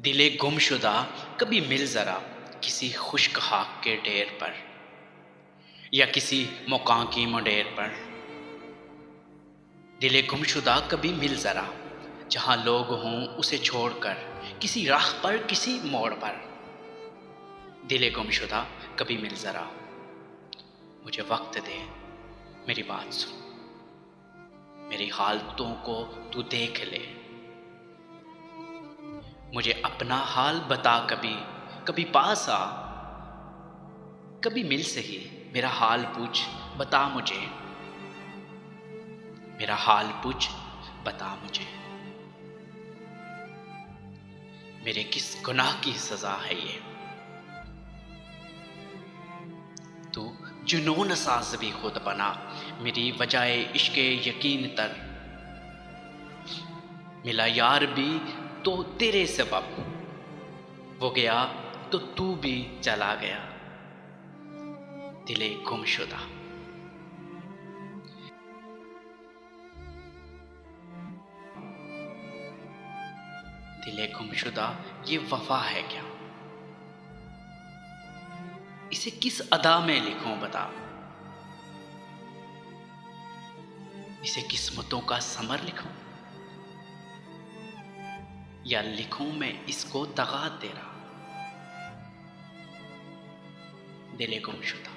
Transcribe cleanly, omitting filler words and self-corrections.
दिले गुमशुदा कभी मिल ज़रा किसी खुश्क खाक के ढेर पर या किसी मुकां की मुंडेर पर। दिले गुमशुदा कभी मिल ज़रा जहाँ लोग हों उसे छोड़कर किसी राह पर किसी मोड़ पर। दिले गुमशुदा कभी मिल ज़रा, मुझे वक्त दे, मेरी बात सुन, मेरी हालतों को तू देख ले। मुझे अपना हाल बता, कभी कभी पास आ, कभी मिल सही मेरा हाल पूछ बता मुझे, मेरा हाल पूछ बता मुझे। मेरे किस गुनाह की सजा है ये, तू जुनून साज भी खुद बना, मेरी वजह इश्क़े यकीन तर। मिला यार भी तो तेरे सबब, वो गया तो तू भी चला गया। दिले गुमशुदा। दिले गुमशुदा ये वफा है क्या, इसे किस अदा में लिखूं बता। इसे किस्मतों का समर लिखूं या लिखूं मैं इसको दगा तेरा। दिले गुमशुदा।